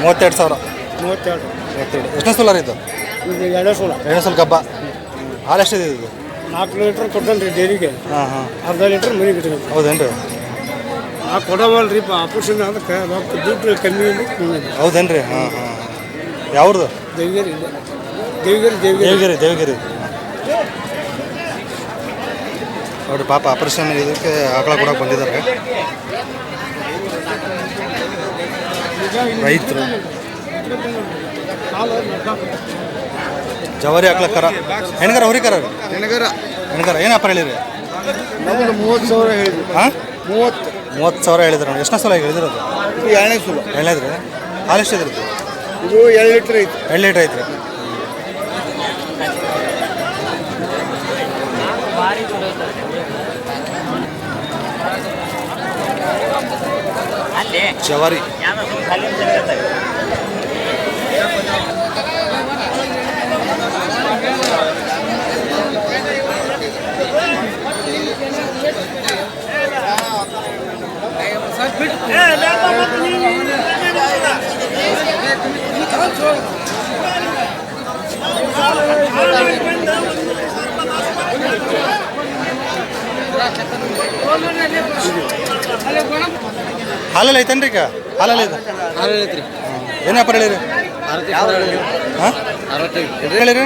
ಮೂವತ್ತೆರಡು ಸಾವಿರ. 32. ಎಷ್ಟನೇ ಸೋಲಾರ್ ಇದು? ಇದು 2 ಸೋಲ. 2 ಸೋಲ್ ಗಬ್ಬ. ಹಾಲು ಎಷ್ಟಿದೆ ಇದು? 4 ಲೀಟ್ರ್ ಕೊಡ್ತಾನೆ ರೀ ಡೈರಿಗೆ. ಅರ್ಧ ಲೀಟ್ರ್ ಮನೆಗೆ ಬಿಟ್ಬೇಕು. ಹೌದೇನ್ರಿ? ನಾ ಕೊಡವಲ್ರಿ ಆಪರೇಷನ್ ಅದಕ್ಕೆ ದುಡ್ಡು ಕಮ್ಮಿ. ಹೌದೇನ್ರಿ? ಯಾವ್ದು? ದೇವಗಿರಿ. ನೋಡಿ ಪಾಪ ಆಪರೇಷನ್ ಇದಕ್ಕೆ ಆಕಳ ಕೊಡಕ್ಕೆ ಬಂದಿದ್ದಾರೆ ರೈತರು. ಜವಾರಿ ಆಕಳ ಕರ ಹೆಣ್ಗರ ಹೊರಿಕರ ಹೆಣ್ಗರ ಏನು ವ್ಯಾಪಾರ ಹೇಳಿರಿ? ನಮ್ಮದು 30 ಸಾವಿರ ಹೇಳಿದ್ವಿ. ಹಾಂ 30 ಸಾವಿರ ಹೇಳಿದ್ರು ನೋಡಿ. ಎಷ್ಟನೇ ಸಲ ಹೇಳಿದಿರೋದು? 2ನೇ ಸಲ. 2ನೇದ್ರಿ? ಹಾಲು ಎಷ್ಟಿದ್ರಿ? ಇದು 2 ಲೀಟ್ರ್ ಐತಿ. 2 ಲೀಟ್ರ್ ಐತ್ರಿ. ಜವಾರಿ ಹಾಲಲ್ಲಿ ಐತೇನ್ರಿ? ಈಗ ಹಾಲಲ್ಲಿ ಐತೆ. ಏನು ವ್ಯಾಪಾರ ಹೇಳಿರಿ? ಹಾಂ ಹೇಳಿರಿ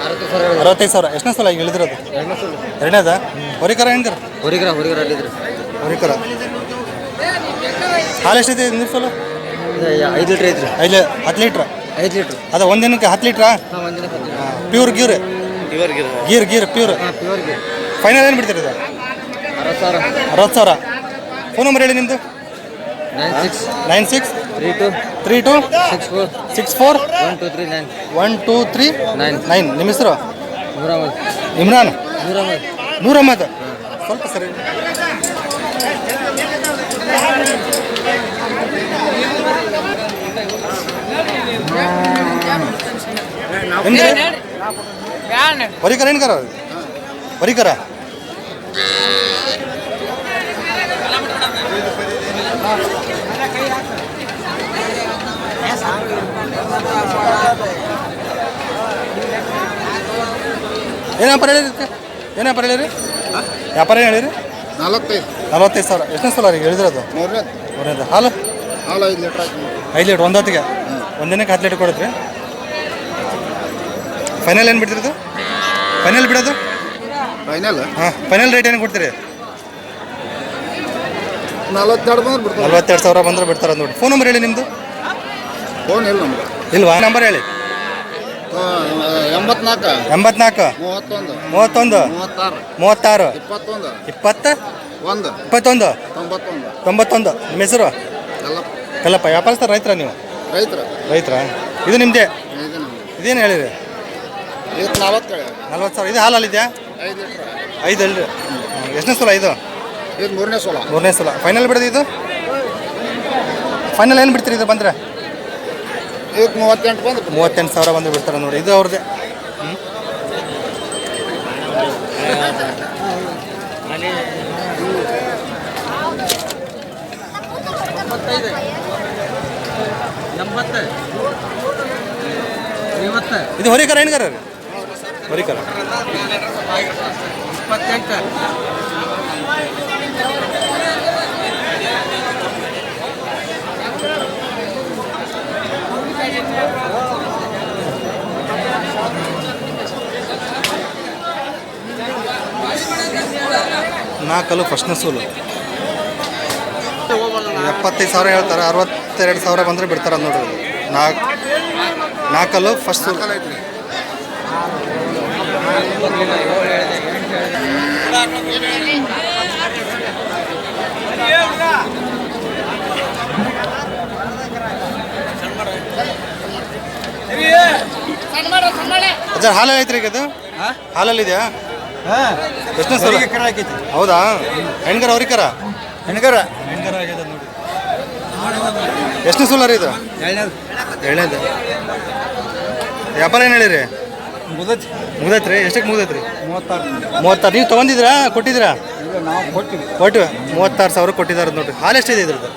65 ಸಾವಿರ. ಎಷ್ಟನೇ ಸಲ ಈಗ ಹೇಳಿದಿರೋದು? 2ನೇದ? ಹೊರಿಕರ ಹೆಣ್ಕರ? ಹೊರಿಕರ. ಹಾಲು ಎಷ್ಟಿದೆ ನೀರು ಸಲ? 5 ಲೀಟ್ರ್ ಐತ್ರಿ. 10 ಲೀಟ್ರ್. 5 ಲೀಟ್ರ್ ಅದ ಒಂದು ದಿನಕ್ಕೆ 10 ಲೀಟ್ರಾ? Pure Gir pure. ಫೈನಲ್ ಏನು ಬಿಡ್ತೀರಿ ಇದು? 60 ಸಾವಿರ. ಫೋನ್ ನಂಬರ್ ಹೇಳಿ ನಿಮ್ಮದು? 9632 64 123 9. ನಿಮ್ಮ ಹೆಸರು? ಇಮ್ರಾನ್. ನೂರ್ ಅಹಮದ್. ಸ್ವಲ್ಪ ಸರಿ. ಹೊರಿಕರ ಹೆಣ್ಕರ? ಹೊರಿಕರ. ಏನು ವ್ಯಾಪಾರ ಹೇಳಿರಿ? ವ್ಯಾಪಾರ ಏನು ಹೇಳಿರಿ? 45 ಸಾವಿರ. ಎಷ್ಟನೇ ಸಲ ರೀ ಹೇಳಿದಿರೋದು? 3ನೇದು. ಹಾಲು 5 ಲೀಟ್ರ್. 5 ಲೀಟ್ರ್ ಒಂದು ಹೊತ್ತಿಗೆ. ಒಂದಿನಕ್ಕೆ 10 ಲೀಟ್ರ್ ಕೊಡುತ್ತೆ. ಫೈನಲ್ ಏನು ಬಿಡ್ತಿರೋದು? ಫೈನಲ್ ಬಿಡೋದು? ಫೈನಲ್ ರೇಟ್ ಏನು ಕೊಡ್ತೀರಿ? 42 ಸಾವಿರ ಬಂದ್ರೆ ಬಿಡ್ತಾರೆ ನೋಡಿ. ಫೋನ್ ನಂಬರ್ ಹೇಳಿ ನಿಮ್ಮದು? ಫೋನ್ ಇಲ್ಲ ನಮ್ಗೆ. ಇಲ್ವಾ? ನಂಬರ್ ಹೇಳಿ. 84 31 36 20 21 91. ನಿಮ್ಮ ಹೆಸರು? ಕಲ್ಲಪ್ಪ. ವ್ಯಾಪಾರಸ್ಥರ ರೈತರ ನೀವು? ರೈತರ. ಇದು ನಿಮ್ಮದೇ? ಇದೇನು ಹೇಳಿರಿ? 40 ಸಾವಿರ. ಇದು ಹಾಲಲ್ಲಿದೆಯಾ? 5 ಅಲ್ರಿ? ಎಷ್ಟನೇ ಸಲ ಇದು? 3ನೇ ಸಲ. ಫೈನಲ್ ಬಿಡೋದು ಇದು? ಫೈನಲ್ ಏನು ಬಿಡ್ತೀರಿ ಇದು ಬಂದರೆ? 38 ಸಾವಿರ ಬಂದು ಬಿಡ್ತಾರೆ ನೋಡಿ. ಇದು ಅವ್ರದ್ದೇ. ಇದು ಹೊರಿಕರ ಹೆಣ್ಕರ ರೀ? ಹೊರಿಕರ. 28. ನಾಲ್ಕಲ್ಲು ಫಸ್ಟ್ನೇ ಸೋಲು. 75 ಸಾವಿರ ಹೇಳ್ತಾರೆ. 62 ಸಾವಿರ ಬಂದರೆ ಬಿಡ್ತಾರೆ ನೋಡ್ರಿ. ನಾಲ್ಕಲ್ಲು ಫಸ್ಟ್ ಸೋಲು. ಅಜ್ಜ ಹಾಲಲ್ಲಿ ಐತ್ರಿ ಈಗ ಅದು? ಹಾಲಲ್ಲಿದೆಯಾ? ಎಷ್ಟನೇ ಸಲ? ಹೌದಾ? ಹೆಣ್ಗರ ಹೊರಿಕರ? ಹೆಣ್ಗರ ಆಗಿದೆ ನೋಡಿ. ಎಷ್ಟನೇ ಸೋಲಾರಿ ಇದು? 2ನೇದು. ವ್ಯಾಪಾರ ಏನು ಹೇಳಿರಿ? ಮುಗ್ದೈತ್ರಿ. ಎಷ್ಟಕ್ಕೆ ಮುಗ್ದೈತ್ರಿ? 36 ನೀವು ತೊಗೊಂಡಿದ್ದೀರಾ ಕೊಟ್ಟಿದ್ದೀರಾ? ನಾವು ಕೊಟ್ಟಿವಿ. ಕೊಟ್ಟಿವಿ 36,000 ಕೊಟ್ಟಿದ್ದಾರೆ ನೋಡಿರಿ. ಹಾಲು ಎಷ್ಟಿದೆ ಇದ್ರದ್ದು?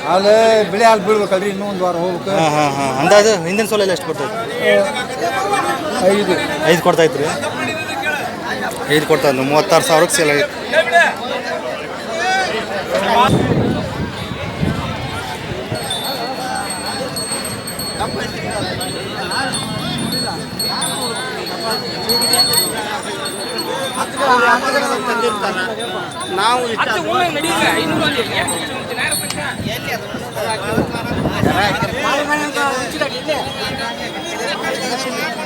ಹಾಲು ಬಿಳಿ ಹಾಲು ಬೀಳ್ಬೇಕಲ್ರಿ, ಇನ್ನೂ ಒಂದು ವಾರ ಹೋಗ್ಬೇಕು. ಹಾಂ ಅಂದಾಜು ಹಿಂದಿನ ಸಲ ಎಲ್ಲ ಎಷ್ಟು ಕೊಡ್ತೈತೆ? 5 ಕೊಡ್ತಾಯಿತ್ತು ರೀ. 5 ಕೊಡ್ತಾ 36,000ಕ್ಕೆ ಸೇಲ್ ಆಗೈತೆ. ನಾವು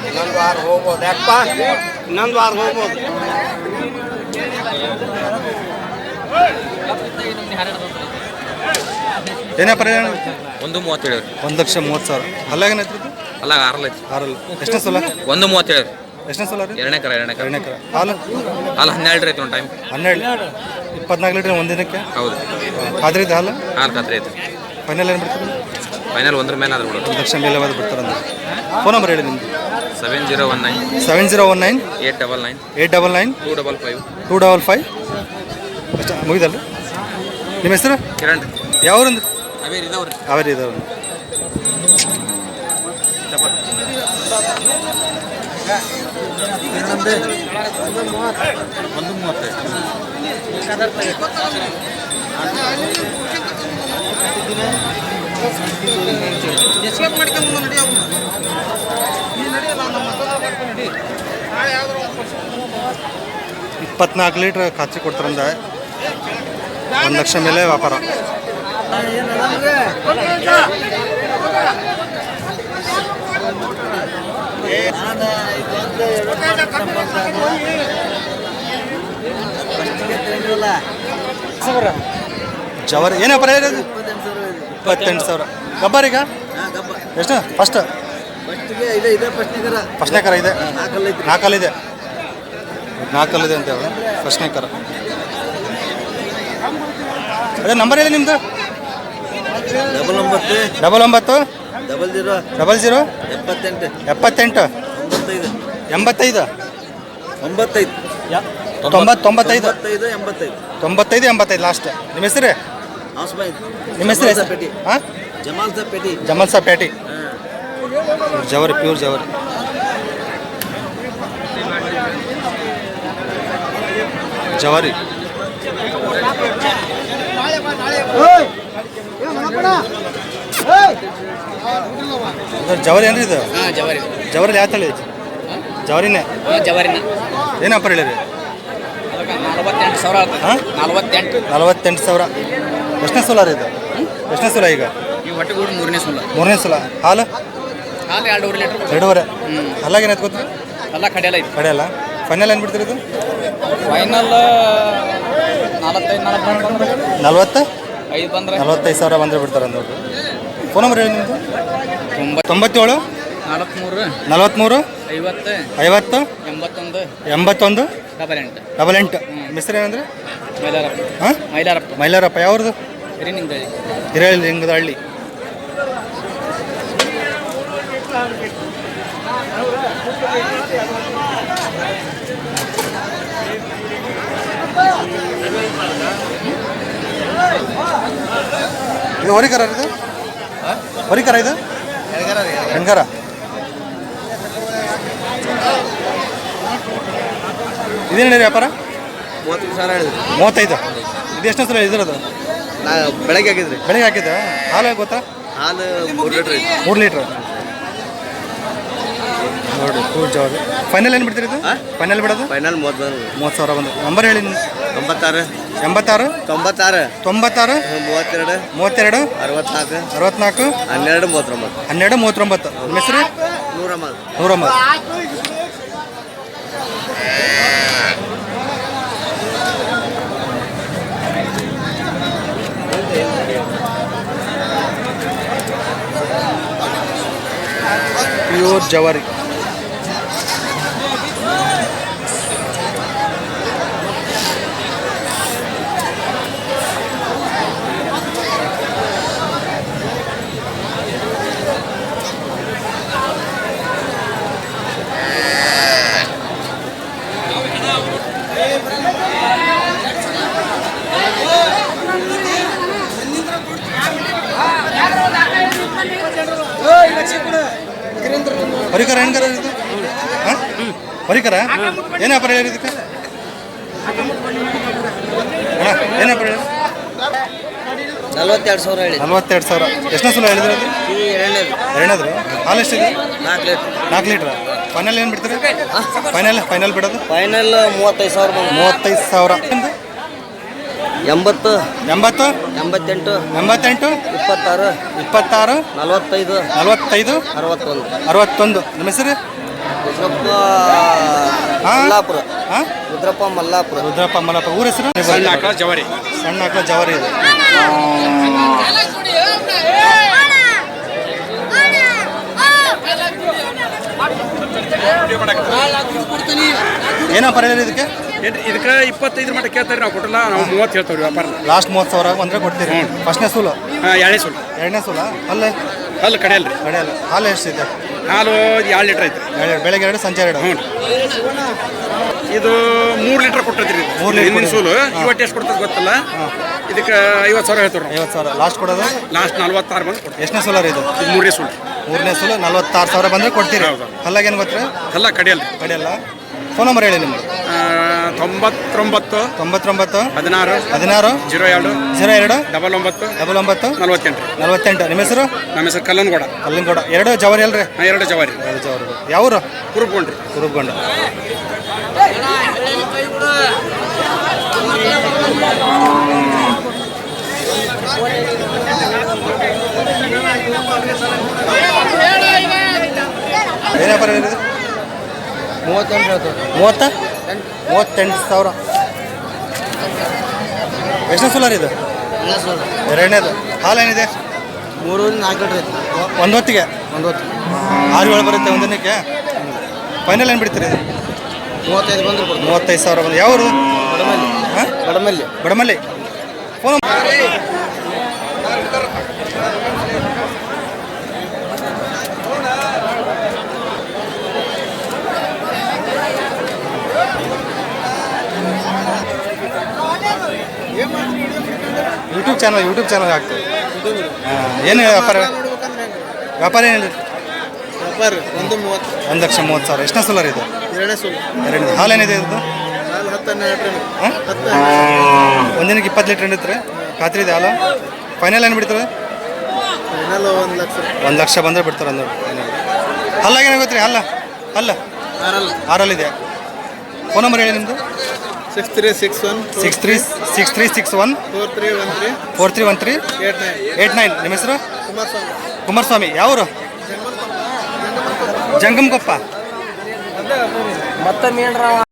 ಇನ್ನೊಂದು ವಾರ ಹೋಗ್ಬೋದು ಯಾಕಪ್ಪ, ಇನ್ನೊಂದು ವಾರ ಹೋಗ್ಬೋದು. ಏನಪ್ಪ ರೇಟ್? 1.37. 1,30,000. ಅಲ್ಲಾಗೇನೈತ್ರಿ ಇದು? ಅಲ್ಲ 6 ಐತಿ. 6 ಎಷ್ಟನೇ ಸಲ? 1.37. ಎಷ್ಟನೇ ಸಲ ರೀ? ಎರಡನೇ ಕರ ಹಾಲು? ಹಾಲು 12 ಐತಿ. ಒಂದು ಟೈಮ್ 12 24 ಲೀಟ್ರ್ ಒಂದಿನಕ್ಕೆ. ಹೌದು. ಖಾತ್ರಿ ಹಾಲು? ಹಾಲು ಖಾತ್ರಿ ಐತಿ. ಫೈನಲ್ ಏನು ಬಿಡ್ತೀರಿ? ಫೈನಲ್ 1 ಮೇಲೆ ಆದ್ರೆ ಬಿಡೋದು. 1,00,000 ಮೇಲೆ ಅದು ಬಿಡ್ತಾರಂದ್ರೆ. ಫೋನ್ ನಂಬರ್ ಹೇಳಿ ನಿಮ್ಮದು. 7019 7019 899 899 255 255. ಅಷ್ಟೇ ಮುಗಿದಲ್ಲ? ನಿಮ್ಮ ಹೆಸರು? ಕಿರಣ್. ಯಾವ್ರಂದ್ರೆ? ಅವೇರಿ ಇದಾವ್ರಿ. ಅವರೇ ಇದಾವೆ. ಇಪ್ಪತ್ನಾಲ್ಕು ಲೀಟ್ರ್ ಖಾತ್ರಿ ಕೊಡ್ತಾರಂದ. 1,00,000 ಮೇಲೆ ವ್ಯಾಪಾರ. ಜವರ್ ಏನೋ ಬರ ಇರೋದು? 28,000. ಗಬ್ಬಾರೀಗ ಎಷ್ಟು? ಫಸ್ಟ್ನೇ ಕರ ಇದೆ. 4 ಇದೆ. 4 ಇದೆ ಅಂತೇಳಿ ಫಸ್ಟ್ನೇ ಕರ. ಅದೇ ನಂಬರ್ ಹೇಳಿ ನಿಮ್ಮದು. 99 00 78 85 95 ಲಾಸ್ಟ್. ನಿಮ್ಮ ಹೆಸರು? ನಿಮ್ಮ ಹೆಸರು? ಹಾಂ, ಜಮಾಲ್ ಸಾಬ್ ಪೇಟಿ. ಜವರಿ, ಪ್ಯೂರ್ ಜವರಿ. ಜವರಿ ಜವರಿ ಏನ್ರಿ ಇದು? ಜವರಿ ಯಾವ ತಳಿ? ಜವರಿನೇ. ಏನು ವ್ಯಾಪಾರ ಹೇಳಿರಿ? 48,000. ಎಷ್ಟನೇ ಸೋಲಾರ್ ಇದು? ಎಷ್ಟನೇ ಸೋಲ ಈಗ? ಮೂರನೇ ಸೋಲ. ಹಾಲು? 2.5. ಅಲ್ಲಾಗೇನು ಎತ್ಕೋತೀರಿ? ಕಡೆಯಲ್ಲ. ಫೈನಲ್ ಏನು ಬಿಡ್ತೀರಿ ಇದು? ಫೈನಲ್ 45,000 ಬಂದರೆ ಬಿಡ್ತಾರೆ ನೋಡ್ರಿ. ಫೋನ್ ನಂಬರ್ ಹೇಳಿ ನಿಮ್ಮದು. 97 43 50 81 88. ಮಿಸ್ತ್ರಿ ಏನಂದ್ರೆ? ಹಾಂ, ಮೈಲಾರಪ್ಪ. ಯಾವ್ದು? ಹಿರೇಲಿಂಗದ ಹಳ್ಳಿ. ಇದು ಹೊರಿಕರ ಇದು? ಹೊರಿಕರ ಇದು? ಹೆಂಗಾರ? ಇದೇನು ವ್ಯಾಪಾರ? 35. ಇದು ಎಷ್ಟನೇ ಸಲ ಇದ್ರದು? ಬೆಳಗ್ಗೆ ಹಾಕಿದ್ರಿ. ಬೆಳಗ್ಗೆ ಹಾಕಿದ್ದೆ. ಹಾಲು ಗೊತ್ತಾ? ಹಾಲು 3 ಲೀಟ್ರ್ ನೋಡಿ. ಫುಲ್ ಜವಾರಿ. ಫೈನಲ್ ಏನು ಬಿಡ್ತೀರಿ ಇದು? ಫೈನಲ್ ಬಿಡೋದು? ಫೈನಲ್ 30,000 ಬಂದು. ನಂಬರ್ ಹೇಳಿ ನೀವು. 96 86 92 92 32 64 64 12 39 39. ನಿಮ್ಮ ಹೆಸರು? ನೂರಮ್ಮ. ಪ್ಯೂರ್ ಜವಾರಿ. ಹೊರಿಕರ ಹೆಣ್ಕರ ಇದು ಹಾಂ ಹೊರಿಕರ ಏನು ವ್ಯಾಪಾರ ಹೇಳಿ ಇದಕ್ಕೆ ಅಣ್ಣ ಏನು ವ್ಯಾಪಾರ ಹೇಳಿ 42,000 ಹೇಳಿ. 42,000 ಎಷ್ಟನೇ ಸಲ ಹೇಳಿದ್ರೆ ಅದು ಇದು ಎರಡನೇದು ಹಾಲು ಎಷ್ಟಿದೆ 4 ಲೀಟ್ರ್. 4 ಲೀಟ್ರ್ ಫೈನಲ್ ಏನು ಬಿಡ್ತೀರಿ ಫೈನಲ್ ಬಿಡೋದು ಫೈನಲ್ 35,000 35,000 80 80 88 88 26 26 45 45 61 61 ನಿಮ್ಮ ಹೆಸರು ರುದ್ರಪ್ಪ ಹಾಂ ಮಲ್ಲಾಪುರ. ಹಾಂ ರುದ್ರಪ್ಪ ಮಲ್ಲಾಪುರ. ರುದ್ರಪ್ಪ ಮಲ್ಲಪ್ಪ ಊರ ಹೆಸರು ಸಣ್ಣ ಆಕಳ ಜವಾರಿ. ಸಣ್ಣ ಆಕಳ ಜವಾರಿ ಇದೆ ಏನೋ ಪರ ಇದಕ್ಕೆ ಇದಕ್ಕೆ 25 ಮಟ್ಟ ಕೇಳ್ತಾರೆ ನಾವು ಕೊಟ್ಟಲ್ಲ ನಾವು 30 ಹೇಳ್ತೇವೆ ವ್ಯಾಪಾರ ಲಾಸ್ಟ್ 30,000 ಬಂದರೆ ಕೊಡ್ತೀರಿ ಫಸ್ಟ್ನೇ ಸೂಲು ಎರಡನೇ ಸುಳ್ಳು ಎರಡನೇ ಸೂಲ ಅಲ್ಲೇ ಅಲ್ಲಿ ಕಡೆಯಲ್ರಿ ಕಡೆಯಲ್ಲ ಹಾಲು ಎಷ್ಟಿದೆ ಹಾಲು 2 ಲೀಟ್ರ್ ಐತ್ರಿ. ಬೆಳಗ್ಗೆ 2 ಸಂಜೆ 2 ಹ್ಞೂ ಇದು 3 ಲೀಟ್ರ್ ಕೊಟ್ಟೈತ್ರಿ. 3 ಲೀಟ್ರ್ ಹಿಂದಿನ ಸೂಲು ಇವತ್ತು ಎಷ್ಟು ಕೊಡ್ತದೆ ಗೊತ್ತಲ್ಲ. ಇದಕ್ಕೆ 50,000 ಹೇಳ್ತಾರೆ. 50,000 ಲಾಸ್ಟ್ ಕೊಡೋದು ಲಾಸ್ಟ್ 46 ಬಂದು ಕೊಡ್ತೀವಿ. ಎಷ್ಟನೇ ಸೂಲರ್ ಇದು ಇದು 3ನೇ ಸೂಲು. 3ನೇ ಸೂಲು 46,000 ಬಂದರೆ ಕೊಡ್ತೀರಿ. ಅಲ್ಲಾಗ ಏನು ಗೊತ್ತ್ರಿ ಎಲ್ಲ ಕಡೆಯಲ್ರಿ. ಕಡೆಯಲ್ಲ. ಫೋನ್ ನಂಬರ್ ಹೇಳಿ ನಿಮ್ಮದು 99 99 16 16 02 02 99 99 48. 48 ನಿಮ್ಮ ಹೆಸರು ನಮ್ಮ ಹೆಸರು ಕಲ್ಲನಗೌಡ. ಅಲ್ಲಿಂದ ಎರಡು ಜವಾರಿ ಅಲ್ರಿ 2 ಜವಾರಿ. ಎರಡು ಜವಾರಿ ಯಾವರು ಕುರುಪ್ಕೊಂಡ್ರಿ. ಕುರುಬ್ಗೊಂಡ ಏನು ವ್ಯಾಪಾರ ಹೇಳಿದ್ರು 38 ಹೇಳ್ತೇವೆ. 38,000 ಎಷ್ಟನೇ ಸೋಲಾರ್ ಇದು ಎಲ್ಲ ಸೂಲ್. ಎರಡನೇದು ಹಾಲು ಏನಿದೆ 3 4 ಲೀಟ್ರ್ ಐತಿ. ಒಂದು ಹೊತ್ತಿಗೆ 1 ಹೊತ್ತು 6-7 ಬರುತ್ತೆ ಒಂದು ದಿನಕ್ಕೆ ಫೈನಲ್ ಏನು ಬಿಡ್ತೀರಿ ಇದು 35 ಬಂದ್ರೆ ಕೊಡ್ತೀವಿ. 35,000 ಬಂದು ಯಾವರು ಬಡಮಲ್ಲಿ. ಹಾಂ ಬಡಮಲ್ಲಿ. ಬಡಮಲ್ಲಿ ಫೋನ್ ಯೂಟ್ಯೂಬ್ ಚಾನಲ್ ಆಗ್ತದೆ ಏನು ವ್ಯಾಪಾರ ಏನಿಲ್ಲ ವ್ಯಾಪಾರ 130. 1,30,000 ಎಷ್ಟನೇ ಸೋಲಾರ್ ಇದು ಎರಡನೇ ಸೂಲ್. ಎರಡನೇ ಹಾಲು ಏನಿದೆ ಇದು ಹಾಲು 10 ಹಾಂ ಒಂದಿನಕ್ಕೆ 20 ಲೀಟ್ರ್ ಹಿಡಿತ್ರಿ ಖಾತ್ರಿ ಇದೆ ಹಾಲು ಫೈನಲ್ ಏನು ಬಿಡ್ತಾರೆ ಫೈನಲ್ 1 ಲಕ್ಷ. 1 ಲಕ್ಷ ಬಂದರೆ ಬಿಡ್ತಾರೆ ಅಂದು ಹಲ್ಲಾಗ ಏನಾಗುತ್ತೆ ರೀ ಅಲ್ಲ ಆರಲ್ಲಿದೆ ಫೋನ್ ನಂಬರ್ ಹೇಳಿ ನಿಮ್ಮದು 6361 6361 4313 89 ನಿಮ್ಮ ಹೆಸರು ಕುಮಾರಸ್ವಾಮಿ ಯಾವರು ಜಂಗಮಕೊಪ್ಪ ಮತ್ತೆ ಮೀನ್ರಾವ